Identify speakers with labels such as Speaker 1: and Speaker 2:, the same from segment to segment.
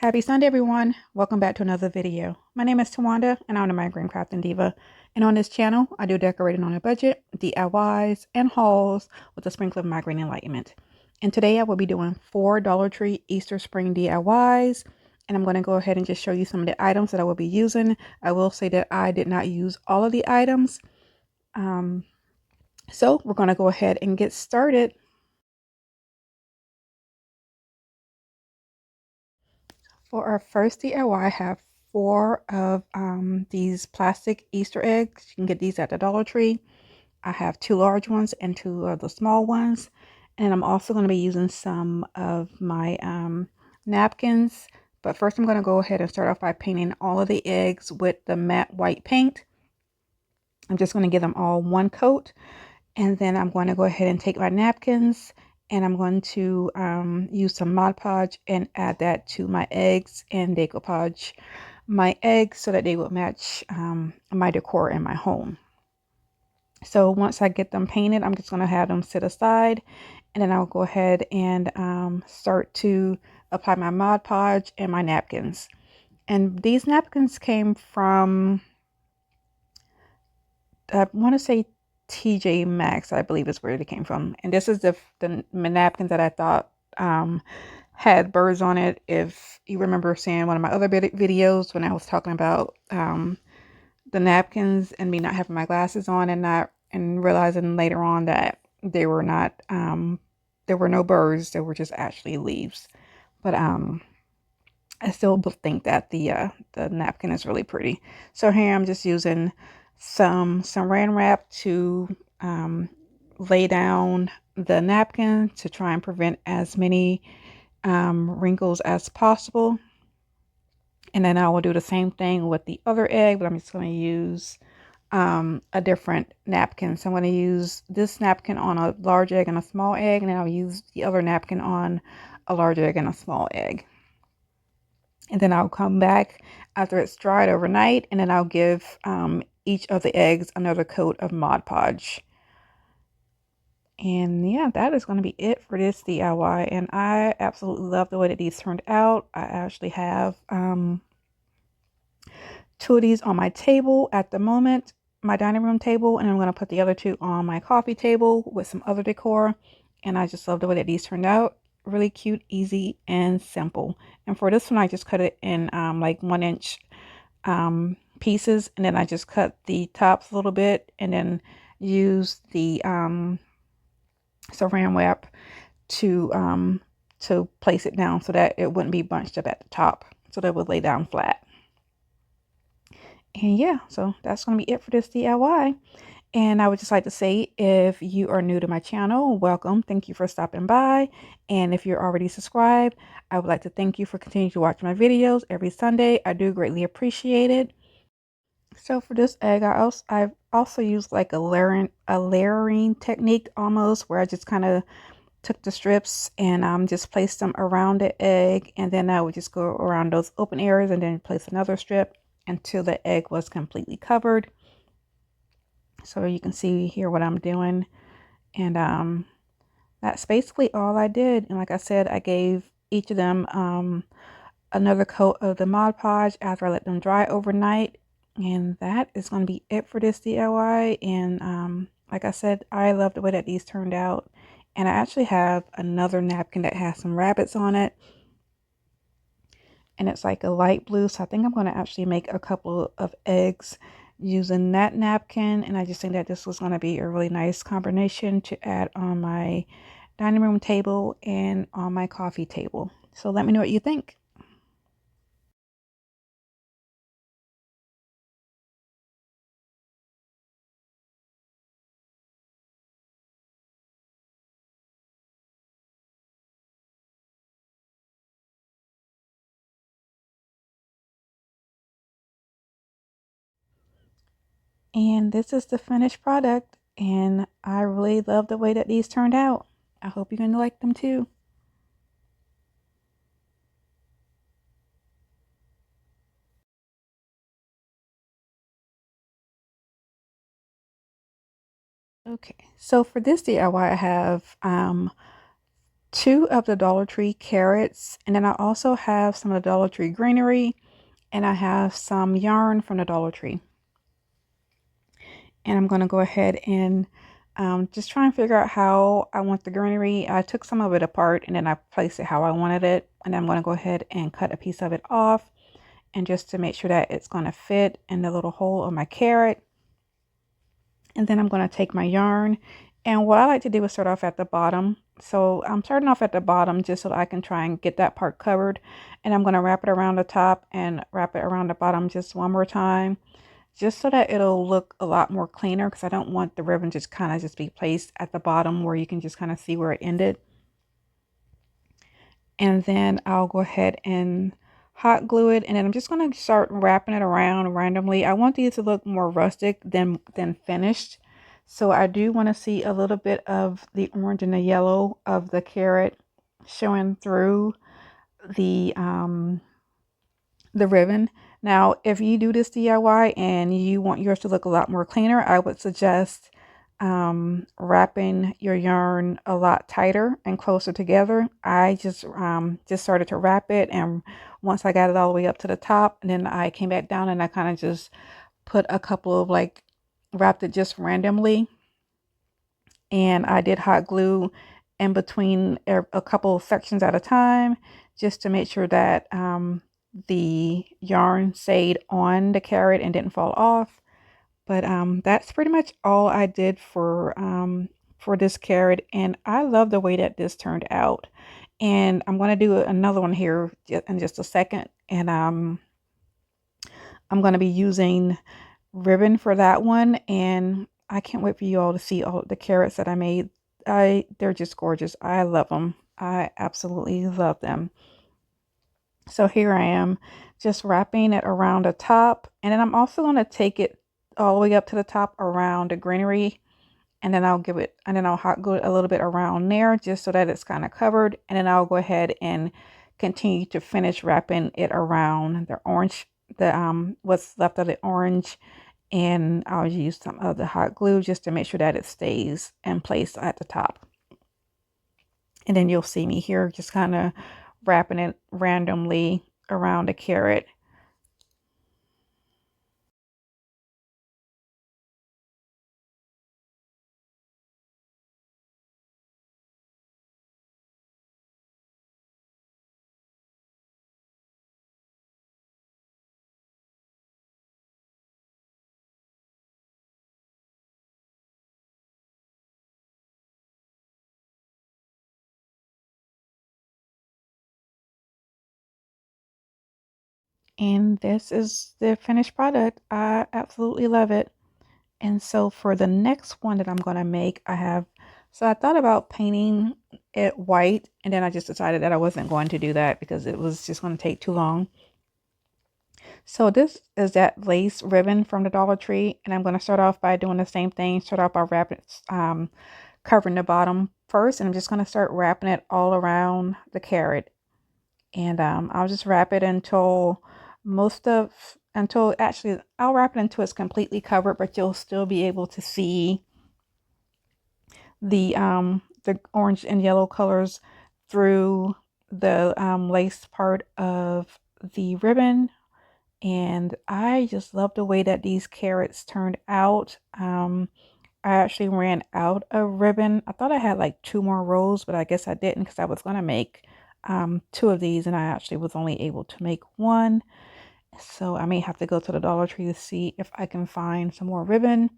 Speaker 1: Happy Sunday, everyone. Welcome back to another video. My name is Tawanda, and I'm the Migraine Crafting Diva. And on this channel, I do decorating on a budget, DIYs, and hauls with a sprinkle of migraine enlightenment. And today I will be doing 4 Dollar Tree Easter Spring DIYs. And I'm going to go ahead and just show you some of the items that I will be using. I will say that I did not use all of the items. So we're going to go ahead and get started. For our first DIY, I have 4 of these plastic Easter eggs. You can get these at the Dollar Tree. I have 2 large ones and 2 of the small ones. And I'm also going to be using some of my napkins. But first I'm going to go ahead and start off by painting all of the eggs with the matte white paint. I'm just going to give them all one coat. And then I'm going to go ahead and take my napkins and I'm going to use some Mod Podge and add that to my eggs and decoupage my eggs so that they will match my decor in my home. So once I get them painted, I'm just going to have them sit aside and then I'll go ahead and start to apply my Mod Podge and my napkins. And these napkins came from, I want to say TJ Maxx, I believe is where they came from. And this is the napkins that I thought had birds on it. If you remember seeing one of my other videos when I was talking about the napkins and me not having my glasses on and realizing later on that they were not, there were no birds, they were just actually leaves. But I still think that the napkin is really pretty. So here I'm just using some saran wrap to lay down the napkin to try and prevent as many wrinkles as possible. And then I will do the same thing with the other egg, but I'm just going to use a different napkin. So I'm going to use this napkin on a large egg and a small egg, and then I'll use the other napkin on a large egg and a small egg. And then I'll come back after it's dried overnight, and then I'll give each of the eggs another coat of Mod Podge. And yeah, that is going to be it for this DIY. And I absolutely love the way that these turned out. I actually have 2 of these on my table at the moment, my dining room table, and I'm going to put the other 2 on my coffee table with some other decor. And I just love the way that these turned out. Really cute, easy, and simple. And for this one, I just cut it in like 1-inch pieces, and then I just cut the tops a little bit and then use the saran wrap to place it down so that it wouldn't be bunched up at the top, so that it would lay down flat. And yeah, so that's going to be it for this DIY. And I would just like to say, if you are new to my channel, welcome. Thank you for stopping by. And if you're already subscribed, I would like to thank you for continuing to watch my videos every Sunday. I do greatly appreciate it. So for this egg, I've also used like a layering technique almost, where I just kind of took the strips and just placed them around the egg, and then I would just go around those open areas and then place another strip until the egg was completely covered. So you can see here what I'm doing, and that's basically all I did. And like I said, I gave each of them another coat of the Mod Podge after I let them dry overnight. And that is going to be it for this DIY. And like I said, I love the way that these turned out. And I actually have another napkin that has some rabbits on it. And it's like a light blue. So I think I'm going to actually make a couple of eggs using that napkin. And I just think that this was going to be a really nice combination to add on my dining room table and on my coffee table. So let me know what you think. And this is the finished product, and I really love the way that these turned out. I hope you're going to like them too. Okay, so for this DIY, I have two of the Dollar Tree carrots, and then I also have some of the Dollar Tree greenery, and I have some yarn from the Dollar Tree. And I'm going to go ahead and just try and figure out how I want the greenery. I took some of it apart and then I placed it how I wanted it. And I'm going to go ahead and cut a piece of it off, and just to make sure that it's going to fit in the little hole of my carrot. And then I'm going to take my yarn, and what I like to do is start off at the bottom. So I'm starting off at the bottom just so that I can try and get that part covered, and I'm going to wrap it around the top and wrap it around the bottom just one more time, just so that it'll look a lot more cleaner, because I don't want the ribbon just kind of just be placed at the bottom where you can just kind of see where it ended. And then I'll go ahead and hot glue it, and then I'm just going to start wrapping it around randomly. I want these to look more rustic than finished, so I do want to see a little bit of the orange and the yellow of the carrot showing through the ribbon. Now, if you do this DIY and you want yours to look a lot more cleaner, I would suggest wrapping your yarn a lot tighter and closer together. I just started to wrap it, and once I got it all the way up to the top, and then I came back down and I kind of just put a couple of wrapped it just randomly, and I did hot glue in between a couple of sections at a time, just to make sure that the yarn stayed on the carrot and didn't fall off. But that's pretty much all I did for this carrot, and I love the way that this turned out. And I'm going to do another one here in just a second, and I'm going to be using ribbon for that one, and I can't wait for you all to see all the carrots that I made. They're just gorgeous. I love them. I absolutely love them. So here I am, just wrapping it around the top, and then I'm also going to take it all the way up to the top around the greenery, and then I'll hot glue it a little bit around there just so that it's kind of covered, and then I'll go ahead and continue to finish wrapping it around the orange, the what's left of the orange, and I'll use some of the hot glue just to make sure that it stays in place at the top. And then you'll see me here just kind of wrapping it randomly around the carrot. And this is the finished product. I absolutely love it. And so for the next one that I'm going to make, so I thought about painting it white, and then I just decided that I wasn't going to do that because it was just going to take too long. So this is that lace ribbon from the Dollar Tree, and I'm going to start off by doing the same thing. Start off by covering the bottom first, and I'm just going to start wrapping it all around the carrot. And I'll just wrap it until actually I'll wrap it until it's completely covered, but you'll still be able to see the orange and yellow colors through the lace part of the ribbon. And I just love the way that these carrots turned out. I actually ran out of ribbon. I thought I had like two more rows, but I guess I didn't, because I was going to make two of these, and I actually was only able to make one. So I may have to go to the Dollar Tree to see if I can find some more ribbon,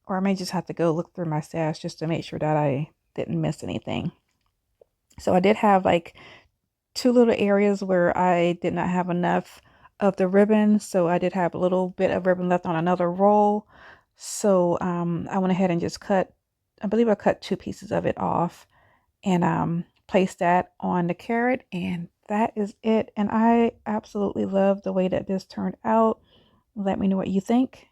Speaker 1: or I may just have to go look through my stash just to make sure that I didn't miss anything. So I did have like two little areas where I did not have enough of the ribbon, so I did have a little bit of ribbon left on another roll. So I went ahead and just I believe I cut two pieces of it off, and placed that on the carrot, and that is it. And I absolutely love the way that this turned out. Let me know what you think.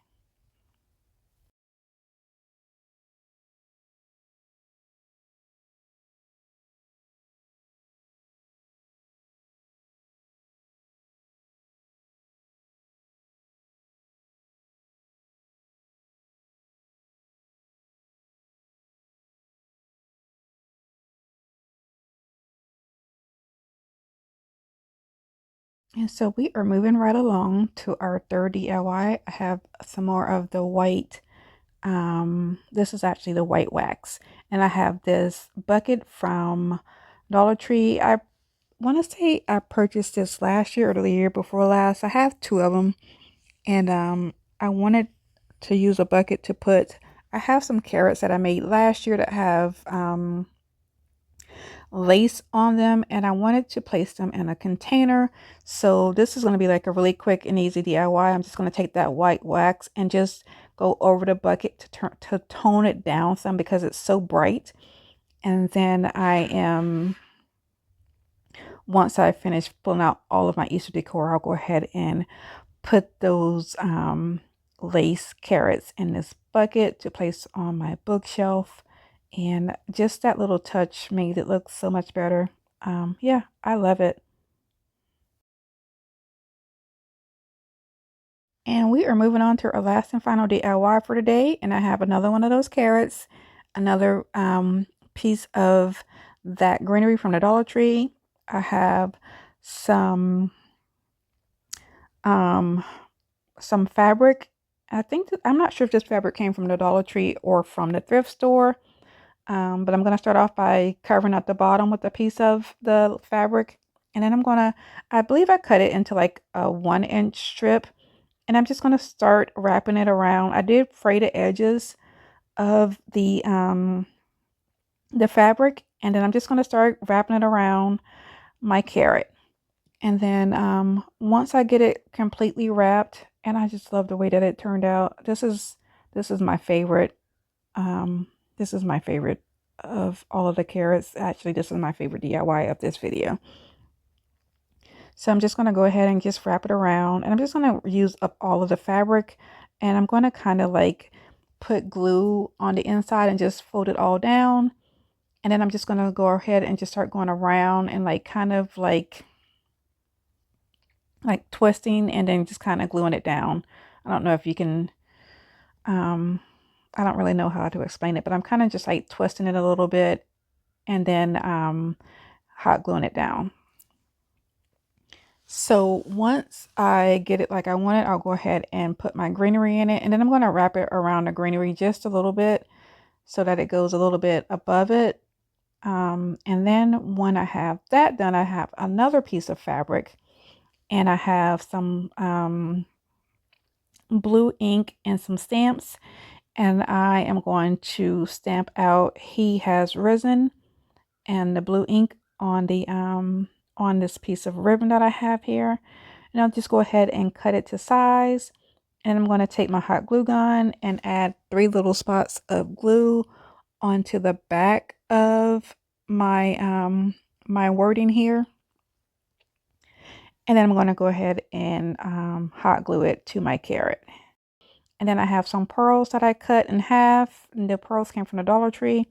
Speaker 1: And so we are moving right along to our third DIY. I have some more of the white. This is actually the white wax. And I have this bucket from Dollar Tree. I want to say I purchased this last year or the year before last. I have two of them. And I wanted to use a bucket to put, I have some carrots that I made last year that have lace on them, and I wanted to place them in a container. So this is going to be like a really quick and easy DIY. I'm just going to take that white wax and just go over the bucket to tone it down some because it's so bright. And then once I finish pulling out all of my Easter decor, I'll go ahead and put those lace carrots in this bucket to place on my bookshelf. And just that little touch made it look so much better. Yeah, I love it. And we are moving on to our last and final DIY for today. And I have another one of those carrots, another piece of that greenery from the Dollar Tree. I have some um, some fabric. I'm not sure if this fabric came from the Dollar Tree or from the thrift store. But I'm going to start off by covering up the bottom with a piece of the fabric. And then I believe I cut it into like a 1-inch strip. And I'm just going to start wrapping it around. I did fray the edges of the fabric. And then I'm just going to start wrapping it around my carrot. And then once I get it completely wrapped, and I just love the way that it turned out. This is my favorite. This is my favorite of all of the carrots. Actually, this is my favorite DIY of this video. So I'm just going to go ahead and just wrap it around, and I'm just going to use up all of the fabric, and I'm going to kind of like put glue on the inside and just fold it all down. And then I'm just going to go ahead and just start going around and like kind of like twisting and then just kind of gluing it down. I don't know if you can I don't really know how to explain it, but I'm kind of just like twisting it a little bit and then hot gluing it down. So once I get it like I want it, I'll go ahead and put my greenery in it, and then I'm going to wrap it around the greenery just a little bit so that it goes a little bit above it. And then when I have that done, I have another piece of fabric, and I have some blue ink and some stamps, and I am going to stamp out "He has risen" and the blue ink on this piece of ribbon that I have here. And I'll just go ahead and cut it to size. And I'm going to take my hot glue gun and add 3 little spots of glue onto the back of my wording here. And then I'm going to go ahead and hot glue it to my carrot. And then I have some pearls that I cut in half. And the pearls came from the Dollar Tree.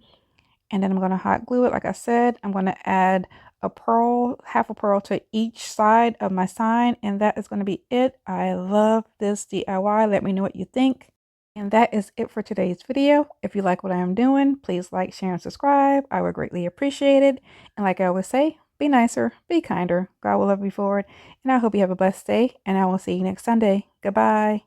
Speaker 1: And then I'm going to hot glue it. Like I said, I'm going to add a pearl, half a pearl to each side of my sign. And that is going to be it. I love this DIY. Let me know what you think. And that is it for today's video. If you like what I am doing, please like, share, and subscribe. I would greatly appreciate it. And like I always say, be nicer, be kinder. God will love you forward. And I hope you have a blessed day. And I will see you next Sunday. Goodbye.